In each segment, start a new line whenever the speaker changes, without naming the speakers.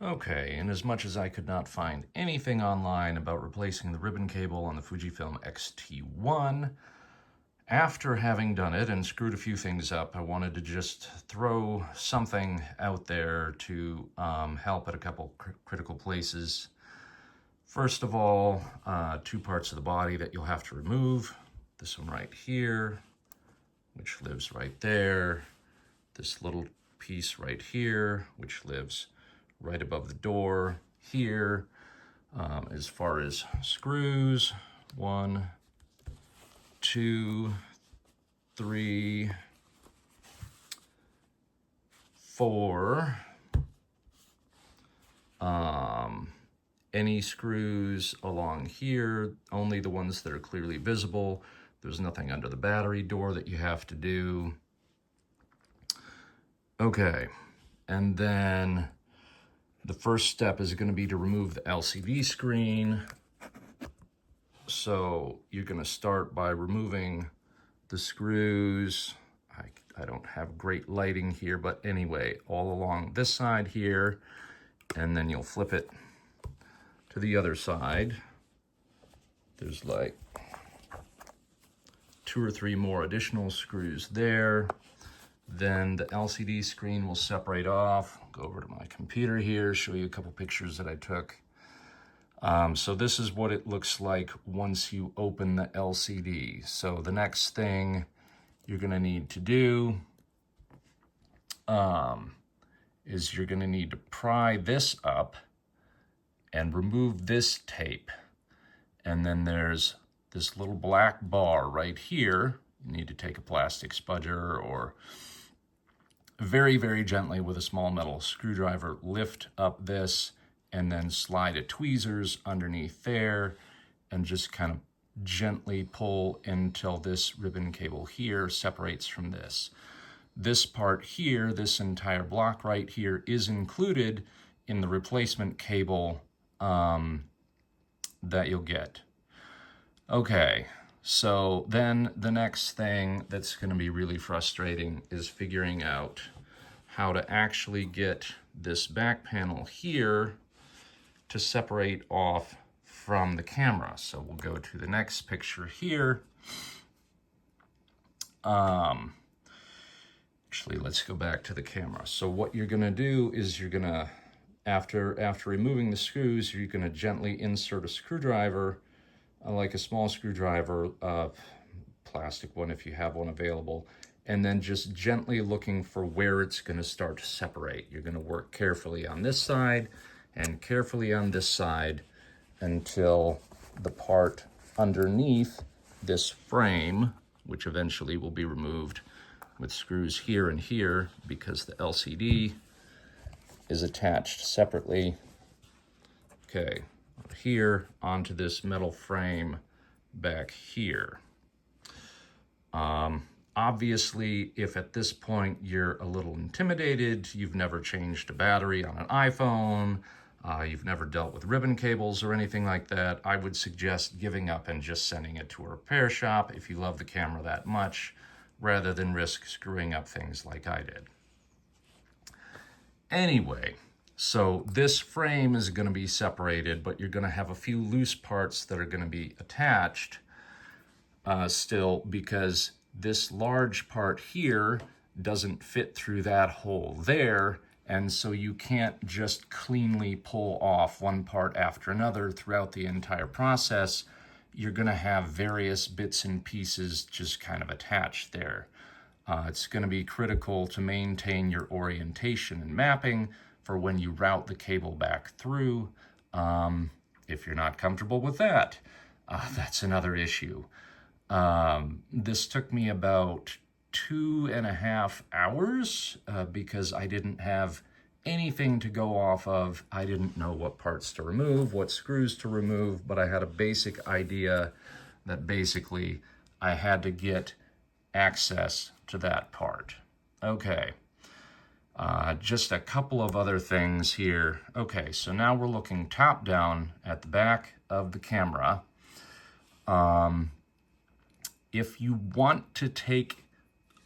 Okay, and as much as I could not find anything online about replacing the ribbon cable on the Fujifilm X-T1, after having done it and screwed a few things up, I wanted to just throw something out there to help at a couple critical places. First of all, two parts of the body that you'll have to remove. This one right here, which lives right there. This little piece right here, which lives right above the door here. As far as screws, 1, 2, 3, 4. Any screws along here, only the ones that are clearly visible. There's nothing under the battery door that you have to do. Okay, and then the first step is going to be to remove the LCD screen. So you're going to start by removing the screws. I don't have great lighting here, but anyway, all along this side here, and then you'll flip it to the other side. There's like 2 or 3 more additional screws there. Then the LCD screen will separate off. I'll go over to my computer here, show you a couple pictures that I took. So this is what it looks like once you open the LCD. So the next thing you're gonna need to do is you're gonna need to pry this up and remove this tape. And then there's this little black bar right here. You need to take a plastic spudger or very, very gently with a small metal screwdriver, lift up this and then slide a tweezers underneath there and just kind of gently pull until this ribbon cable here separates from this. This part here, this entire block right here, is included in the replacement cable that you'll get. Okay, so then the next thing that's going to be really frustrating is figuring out how to actually get this back panel here to separate off from the camera. So we'll go to the next picture here. Actually, let's go back to the camera. So what you're gonna do is you're gonna, after removing the screws, you're gonna gently insert a screwdriver, like a small screwdriver, plastic one if you have one available, and then just gently looking for where it's gonna start to separate. You're gonna work carefully on this side and carefully on this side until the part underneath this frame, which eventually will be removed with screws here and here because the LCD is attached separately. Okay, here onto this metal frame back here. Obviously, if at this point you're a little intimidated, you've never changed a battery on an iPhone, you've never dealt with ribbon cables or anything like that, I would suggest giving up and just sending it to a repair shop if you love the camera that much, rather than risk screwing up things like I did. Anyway, so this frame is going to be separated, but you're going to have a few loose parts that are going to be attached still, because this large part here doesn't fit through that hole there, and so you can't just cleanly pull off one part after another throughout the entire process. You're going to have various bits and pieces just kind of attached there. It's going to be critical to maintain your orientation and mapping for when you route the cable back through. If you're not comfortable with that, that's another issue. This took me about 2.5 hours because I didn't have anything to go off of. I didn't know what parts to remove, what screws to remove, but I had a basic idea that basically I had to get access to that part. Okay, just a couple of other things here. Okay, so now we're looking top down at the back of the camera. If you want to take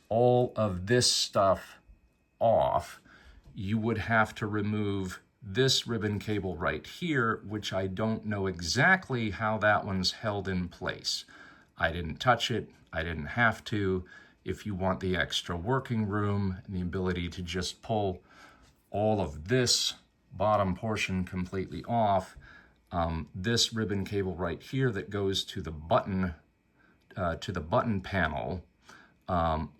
all of this stuff off, you would have to remove this ribbon cable right here, which I don't know exactly how that one's held in place. I didn't touch it, I didn't have to. If you want the extra working room and the ability to just pull all of this bottom portion completely off, this ribbon cable right here that goes to the button panel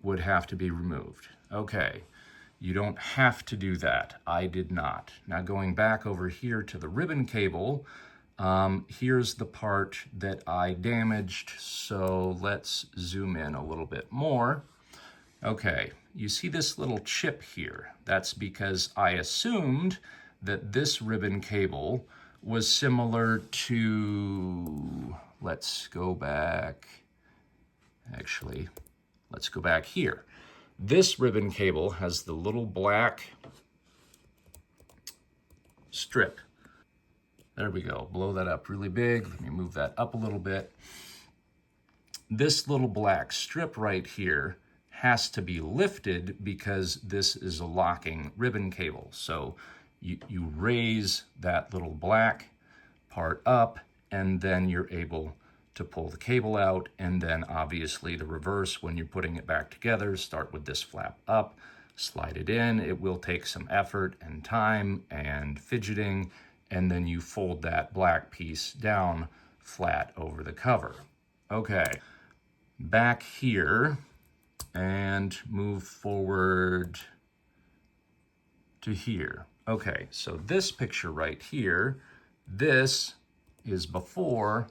would have to be removed. Okay, you don't have to do that. I did not. Now going back over here to the ribbon cable, here's the part that I damaged. So let's zoom in a little bit more. Okay, you see this little chip here. That's because I assumed that this ribbon cable was similar to, let's go back, actually, let's go back here. This ribbon cable has the little black strip. There we go, blow that up really big. Let me move that up a little bit. This little black strip right here has to be lifted because this is a locking ribbon cable. So you raise that little black part up, and then you're able to pull the cable out. And then obviously the reverse, when you're putting it back together, start with this flap up, slide it in. It will take some effort and time and fidgeting, and then you fold that black piece down flat over the cover. Okay, back here and move forward to here. Okay, so this picture right here, this is before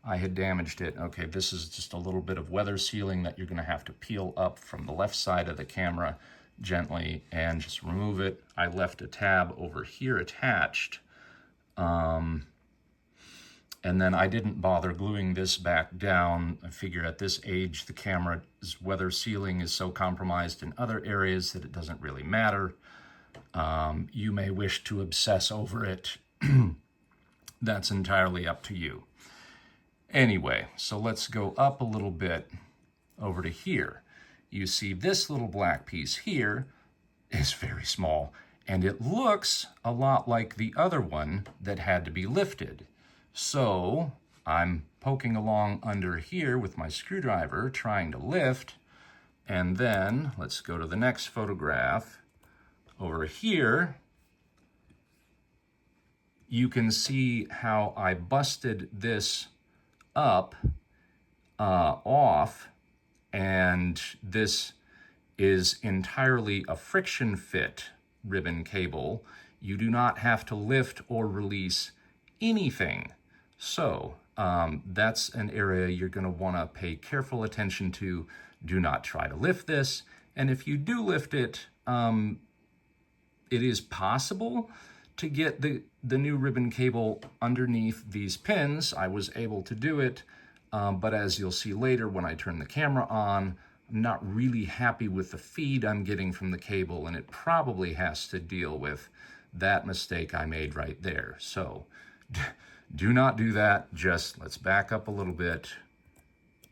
I had damaged it. Okay, this is just a little bit of weather sealing that you're gonna have to peel up from the left side of the camera gently and just remove it. I left a tab over here attached. And then I didn't bother gluing this back down. I figure at this age, the camera's weather sealing is so compromised in other areas that it doesn't really matter. You may wish to obsess over it. That's entirely up to you. Anyway, so let's go up a little bit over to here. You see this little black piece here is very small, and it looks a lot like the other one that had to be lifted. So I'm poking along under here with my screwdriver, trying to lift, and then let's go to the next photograph. Over here, you can see how I busted this up, off, and this is entirely a friction fit ribbon cable. You do not have to lift or release anything. So that's an area you're going to want to pay careful attention to. Do not try to lift this. And if you do lift it, it is possible to get the new ribbon cable underneath these pins. I was able to do it, but as you'll see later when I turn the camera on, I'm not really happy with the feed I'm getting from the cable, and it probably has to deal with that mistake I made right there. So do not do that. Just let's back up a little bit.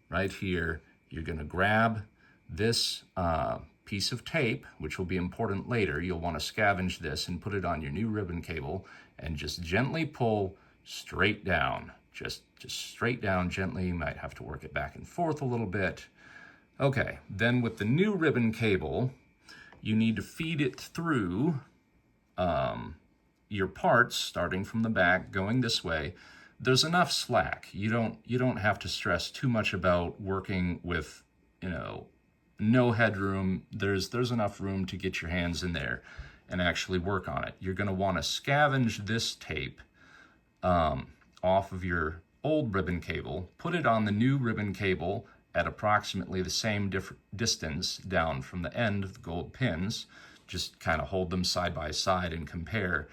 Right here, you're gonna grab this piece of tape, which will be important later. You'll want to scavenge this and put it on your new ribbon cable and just gently pull straight down. Just straight down gently. You might have to work it back and forth a little bit. Okay, then with the new ribbon cable, you need to feed it through your parts, starting from the back, going this way. There's enough slack. You don't have to stress too much about working with, no headroom. There's enough room to get your hands in there and actually work on it. You're going to want to scavenge this tape off of your old ribbon cable, put it on the new ribbon cable at approximately the same distance down from the end of the gold pins. Just kind of hold them side by side and compare.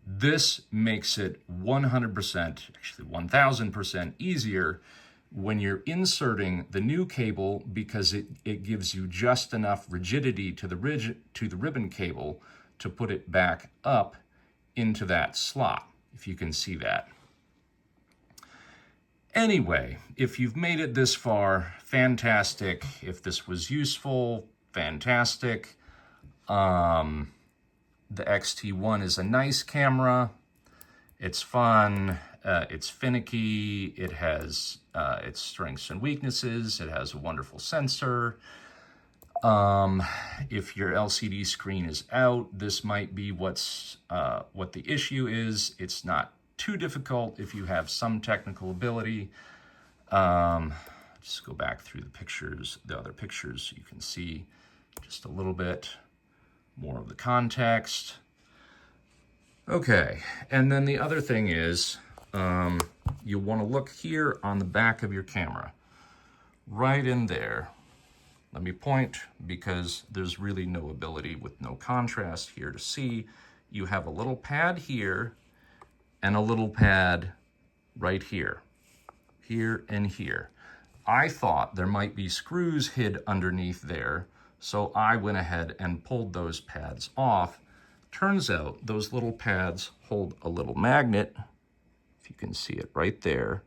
This makes it 100%, actually 1000% easier when you're inserting the new cable, because it gives you just enough rigidity to the ribbon cable to put it back up into that slot, if you can see that. Anyway, if you've made it this far, fantastic. If this was useful, fantastic. the X-T1 is a nice camera. It's fun, it's finicky, it has its strengths and weaknesses, it has a wonderful sensor. If your LCD screen is out, this might be what the issue is. It's not too difficult if you have some technical ability. Just go back through the pictures, the other pictures, so you can see just a little bit more of the context. Okay, and then the other thing is, you want to look here on the back of your camera, right in there. Let me point, because there's really no ability with no contrast here to see. You have a little pad here and a little pad right here, here and here. I thought there might be screws hid underneath there, so I went ahead and pulled those pads off. Turns out those little pads hold a little magnet, if you can see it right there,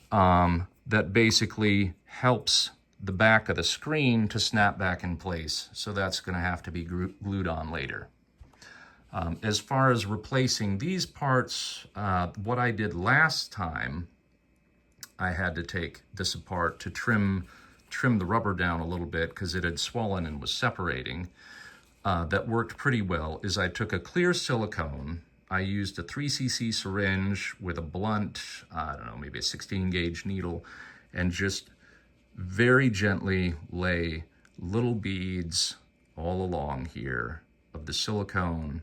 that basically helps the back of the screen to snap back in place. So that's going to have to be glued on later. As far as replacing these parts, what I did last time, I had to take this apart to trim the rubber down a little bit because it had swollen and was separating. That worked pretty well. Is I took a clear silicone, I used a 3cc syringe with a blunt, I don't know, maybe a 16 gauge needle, and just very gently lay little beads all along here of the silicone.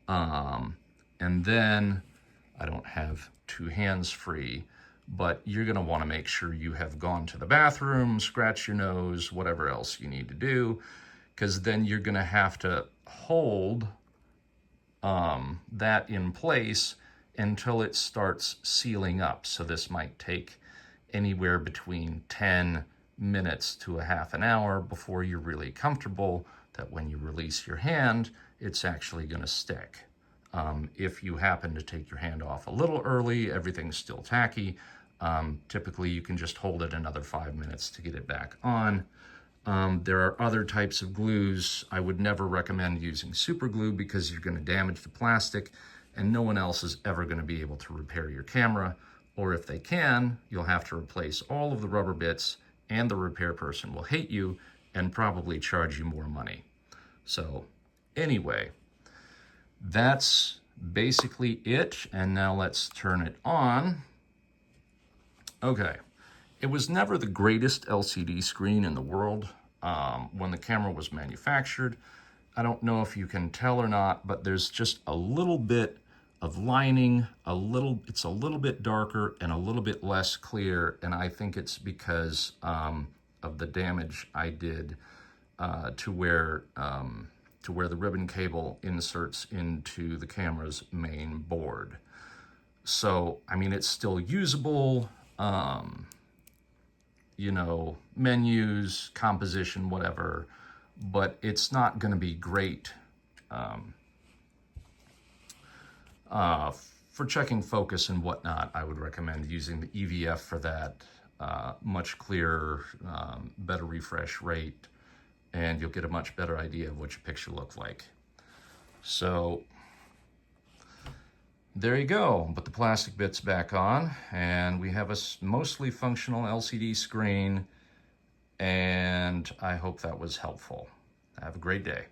And then, I don't have two hands free, but you're gonna wanna make sure you have gone to the bathroom, scratch your nose, whatever else you need to do, because then you're gonna have to hold that in place until it starts sealing up. So this might take anywhere between 10 minutes to a half an hour before you're really comfortable that when you release your hand, it's actually gonna stick. If you happen to take your hand off a little early, everything's still tacky. Typically you can just hold it another 5 minutes to get it back on. There are other types of glues. I would never recommend using super glue because you're gonna damage the plastic and no one else is ever gonna be able to repair your camera. Or if they can, you'll have to replace all of the rubber bits and the repair person will hate you and probably charge you more money. So anyway, that's basically it. And now let's turn it on. Okay, it was never the greatest LCD screen in the world when the camera was manufactured. I don't know if you can tell or not, but there's just a little bit of lining, it's a little bit darker and a little bit less clear, and I think it's because of the damage I did to where the ribbon cable inserts into the camera's main board. So, I mean, it's still usable, you know, menus, composition, whatever, but it's not going to be great for checking focus and whatnot. I would recommend using the EVF for that. Much clearer, better refresh rate, and you'll get a much better idea of what your picture looked like. So there you go. Put the plastic bits back on, and we have a mostly functional LCD screen, and I hope that was helpful. Have a great day.